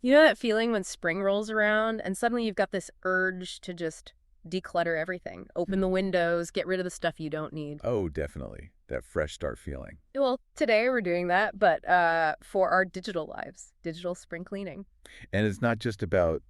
You know that feeling when spring rolls around and suddenly you've got this urge to just declutter everything, open the windows, get rid of the stuff you don't need? Oh, definitely. That fresh start feeling. Well, today we're doing that, but for our digital lives, digital spring cleaning. And it's not just about,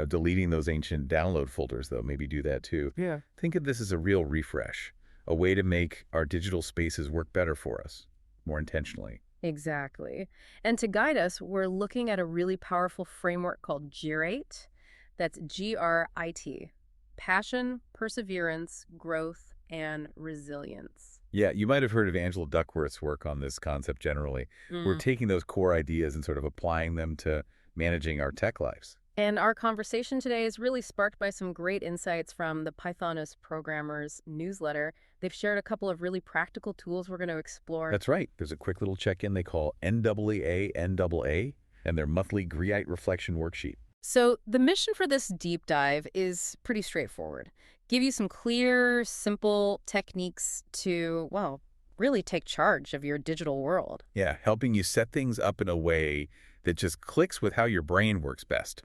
deleting those ancient download folders, though. Maybe do that too. Yeah. Think of this as a real refresh, a way to make our digital spaces work better for us, more intentionally. Exactly. And to guide us, we're looking at a really powerful framework called GRIT. That's GRIT. Passion, perseverance, growth, and resilience. Yeah, you might have heard of Angela Duckworth's work on this concept generally. We're Mm. taking those core ideas and sort of applying them to managing our tech lives. And our conversation today is really sparked by some great insights from the Pythonist Programmers newsletter. They've shared a couple of really practical tools we're going to explore. That's right. There's a quick little check-in they call NAA and their monthly Griite Reflection worksheet. So, the mission for this deep dive is pretty straightforward. Give you some clear, simple techniques to, well, really take charge of your digital world. Yeah, helping you set things up in a way that just clicks with how your brain works best.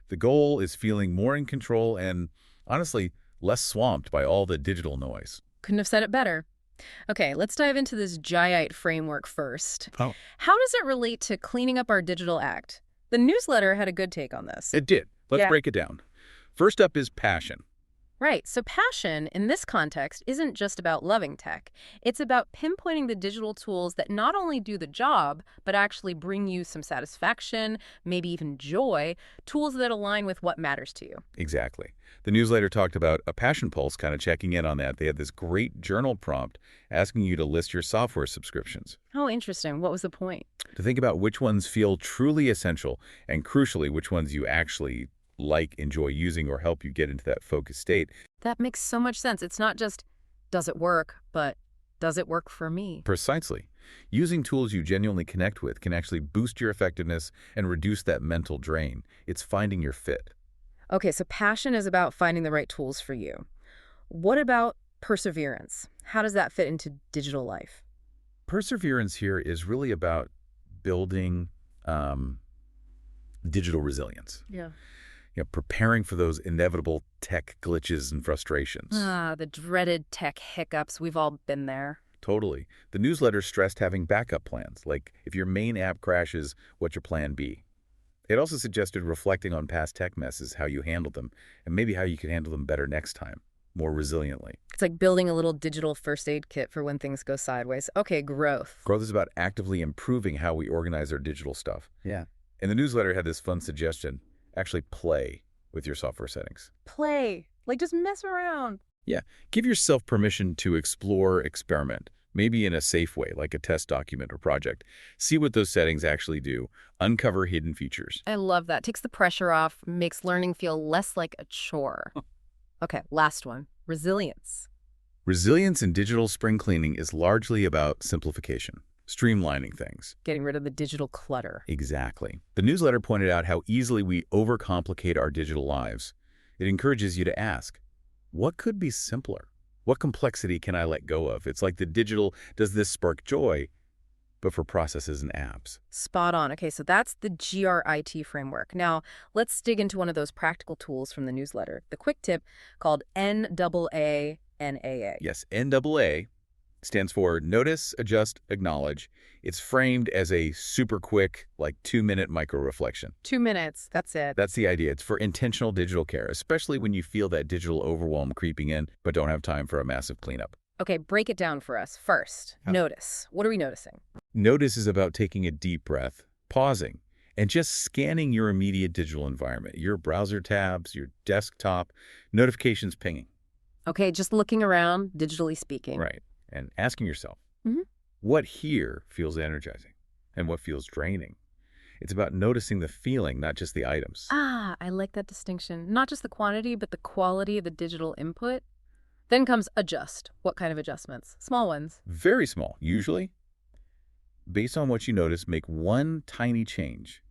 The goal is feeling more in control and, honestly, less swamped by all the digital noise. Couldn't have said it better. Okay, let's dive into this Giite framework first. Oh, How does it relate to cleaning up our digital act? The newsletter had a good take on this. it did. Let's Yeah. break it down. First up is passion. Right. So passion in this context isn't just about loving tech. It's about pinpointing the digital tools that not only do the job, but actually bring you some satisfaction, maybe even joy, tools that align with what matters to you. Exactly. The newsletter talked about a passion pulse, kind of checking in on that. They had this great journal prompt asking you to list your software subscriptions, Oh, interesting. What was the point? to think about which ones feel truly essential, and crucially, which ones you actually enjoy using, or help you get into that focused state. That makes so much sense. It's not just, does it work, but does it work for me? Precisely. Using tools you genuinely connect with can actually boost your effectiveness and reduce that mental drain. It's finding your fit. Okay, so passion is about finding the right tools for you. What about perseverance? How does that fit into digital life? Perseverance here is really about building digital resilience. Yeah. Preparing for those inevitable tech glitches and frustrations. Ah, the dreaded tech hiccups. We've all been there. Totally. The newsletter stressed having backup plans, like if your main app crashes, what's your plan B? It also suggested reflecting on past tech messes, how you handled them, and maybe how you could handle them better next time, more resiliently. It's like building a little digital first aid kit for when things go sideways. Okay, growth. Growth is about actively improving how we organize our digital stuff. Yeah. And the newsletter had this fun suggestion: actually play with your software settings. Play. Like just mess around. Yeah, give yourself permission to explore, experiment, maybe in a safe way, like a test document or project. See what those settings actually do. Uncover hidden features. I love that. Takes the pressure off, makes learning feel less like a chore. Okay, last one. Resilience. Resilience in digital spring cleaning is largely about simplification, streamlining things. Getting rid of the digital clutter. Exactly. The newsletter pointed out how easily we overcomplicate our digital lives. It encourages you to ask, what could be simpler? What complexity can I let go of? It's like the digital, does this spark joy, but for processes and apps. Spot on. Okay, so that's the GRIT framework. Now, let's dig into one of those practical tools from the newsletter, the quick tip called NAA. Yes, NAA stands for Notice, Adjust, Acknowledge. It's framed as a super quick, like 2-minute micro-reflection. 2 minutes. That's it. That's the idea. It's for intentional digital care, especially when you feel that digital overwhelm creeping in, but don't have time for a massive cleanup. Okay, break it down for us. First, notice. What are we noticing? Notice is about taking a deep breath, pausing, and just scanning your immediate digital environment, your browser tabs, your desktop, notifications pinging. Okay, just looking around, digitally speaking. Right. And asking yourself, Mhm. what here feels energizing and what feels draining? It's about noticing the feeling, not just the items. Ah, I like that distinction. Not just the quantity, but the quality of the digital input. Then comes adjust. What kind of adjustments? Small ones. Very small, usually. Based on what you notice, make one tiny change.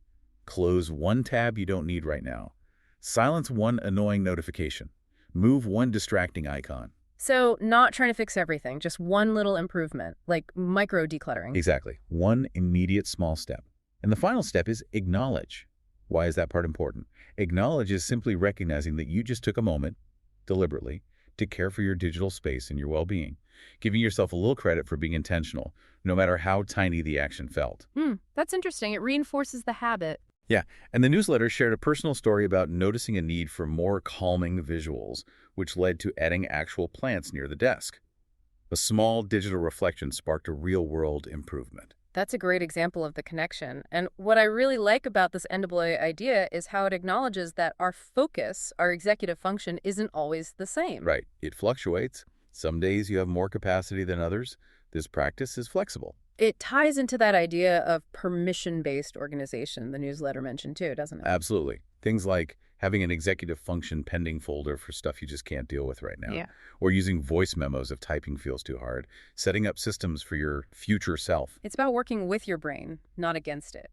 Close one tab you don't need right now. Silence one annoying notification. Move one distracting icon. So, not trying to fix everything, just one little improvement, like micro decluttering. Exactly. One immediate small step. And the final step is acknowledge. Why is that part important? Acknowledge is simply recognizing that you just took a moment, deliberately, to care for your digital space and your well-being, giving yourself a little credit for being intentional, no matter how tiny the action felt. That's interesting. It reinforces the habit. Yeah, and the newsletter shared a personal story about noticing a need for more calming visuals, which led to adding actual plants near the desk. A small digital reflection sparked a real-world improvement. That's a great example of the connection. And what I really like about this NAA idea is how it acknowledges that our focus, our executive function, isn't always the same. Right, it fluctuates. Some days you have more capacity than others. This practice is flexible. It ties into that idea of permission-based organization the newsletter mentioned too, doesn't it? Absolutely. Things like having an executive function pending folder for stuff you just can't deal with right now, Yeah. or using voice memos if typing feels too hard, setting up systems for your future self. It's about working with your brain, not against it.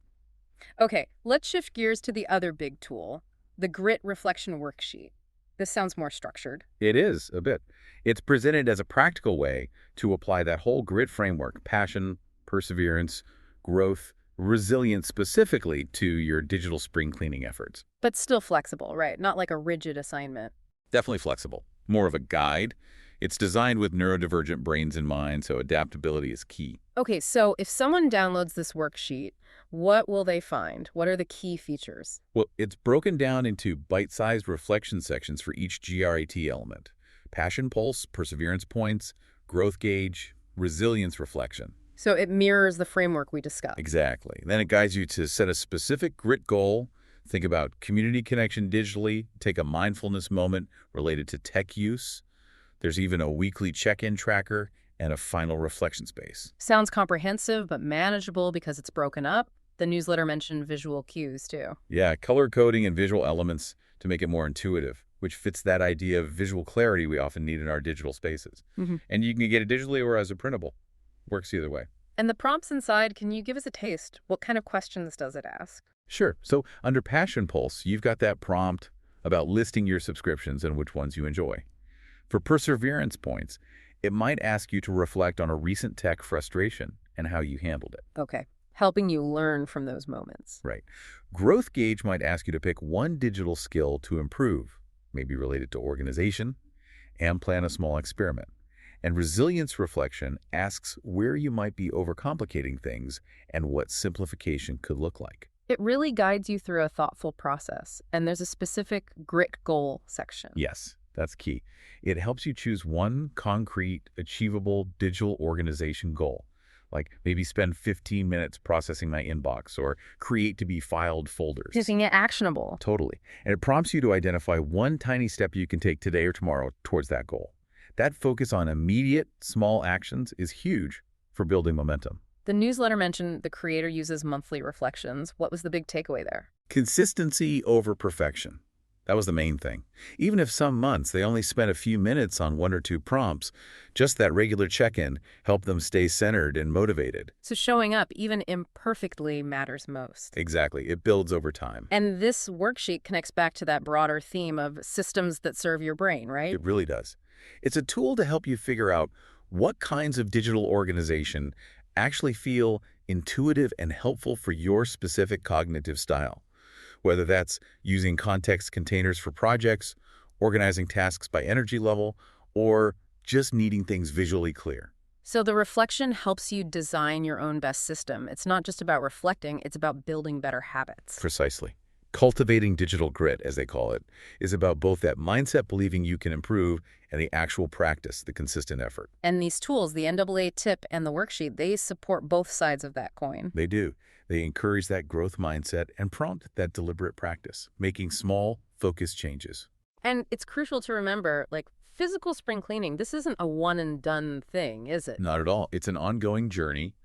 Okay, let's shift gears to the other big tool, the grit reflection worksheet. This sounds more structured. It is, a bit. It's presented as a practical way to apply that whole grit framework, passion, perseverance, growth, resilience specifically to your digital spring cleaning efforts. But still flexible, right? Not like a rigid assignment. Definitely flexible. More of a guide. It's designed with neurodivergent brains in mind, so adaptability is key. Okay, so if someone downloads this worksheet, what will they find? What are the key features? Well, it's broken down into bite-sized reflection sections for each GRAT element. Passion pulse, perseverance points, growth gauge, resilience reflection. So it mirrors the framework we discussed. Exactly. Then it guides you to set a specific grit goal, think about community connection digitally, take a mindfulness moment related to tech use. There's even a weekly check-in tracker and a final reflection space. Sounds comprehensive, but manageable because it's broken up. The newsletter mentioned visual cues, too. Yeah, color coding and visual elements to make it more intuitive, which fits that idea of visual clarity we often need in our digital spaces. And you can get it digitally or as a printable. Works either way. And the prompts inside, can you give us a taste? What kind of questions does it ask? Sure. So under Passion Pulse, you've got that prompt about listing your subscriptions and which ones you enjoy. For perseverance points, it might ask you to reflect on a recent tech frustration and how you handled it. Okay, helping you learn from those moments. Right. Growth gauge might ask you to pick one digital skill to improve, maybe related to organization, and plan a small experiment. And resilience reflection asks where you might be overcomplicating things and what simplification could look like. It really guides you through a thoughtful process, and there's a specific grit goal section. Yes, that's key. It helps you choose one concrete, achievable digital organization goal, like maybe spend 15 minutes processing my inbox or create to be filed folders. Making it actionable. Totally. And it prompts you to identify one tiny step you can take today or tomorrow towards that goal. That focus on immediate, small actions is huge for building momentum. The newsletter mentioned the creator uses monthly reflections. What was the big takeaway there? Consistency over perfection. That was the main thing. Even if some months they only spent a few minutes on one or two prompts, just that regular check-in helped them stay centered and motivated. So showing up, even imperfectly, matters most. Exactly. It builds over time. And this worksheet connects back to that broader theme of systems that serve your brain, right? It really does. It's a tool to help you figure out what kinds of digital organization actually feel intuitive and helpful for your specific cognitive style. Whether that's using context containers for projects, organizing tasks by energy level, or just needing things visually clear. So the reflection helps you design your own best system. It's not just about reflecting, it's about building better habits. Precisely. Cultivating digital grit, as they call it, is about both that mindset believing you can improve and the actual practice, the consistent effort. And these tools, the NAA tip and the worksheet, they support both sides of that coin. They do. They encourage that growth mindset and prompt that deliberate practice, making small, focused changes. And it's crucial to remember, like, physical spring cleaning, this isn't a one-and-done thing, is it? Not at all. It's an ongoing journey,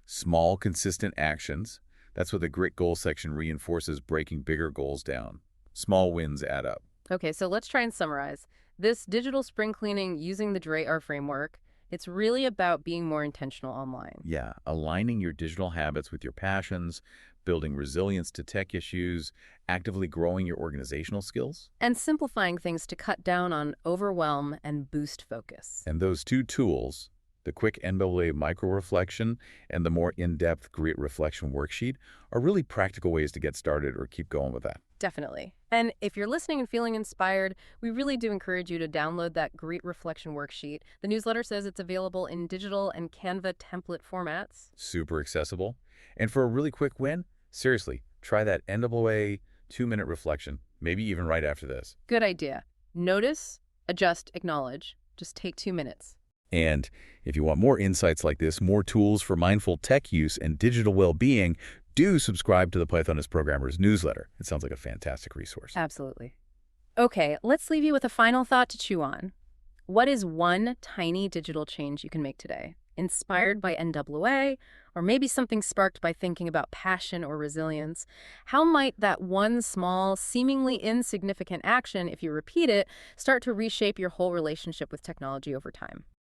small, consistent actions. That's what the grit goal section reinforces, breaking bigger goals down. Small wins add up. Okay, so let's try and summarize. This digital spring cleaning using the DRAR framework, it's really about being more intentional online. Yeah, aligning your digital habits with your passions, building resilience to tech issues, actively growing your organizational skills. And simplifying things to cut down on overwhelm and boost focus. And those two tools, The quick NAA Micro-Reflection and the more in-depth Great Reflection worksheet are really practical ways to get started or keep going with that. Definitely. And if you're listening and feeling inspired, we really do encourage you to download that Great Reflection worksheet. The newsletter says it's available in digital and Canva template formats. Super accessible. And for a really quick win, seriously, try that NAA 2-minute reflection, maybe even right after this. Good idea. Notice, adjust, acknowledge. Just take 2 minutes. And if you want more insights like this, more tools for mindful tech use and digital well-being, do subscribe to the Pythonist Programmer's newsletter. It sounds like a fantastic resource. Absolutely. Okay, let's leave you with a final thought to chew on. What is one tiny digital change you can make today, inspired by NAA, or maybe something sparked by thinking about passion or resilience? How might that one small, seemingly insignificant action, if you repeat it, start to reshape your whole relationship with technology over time?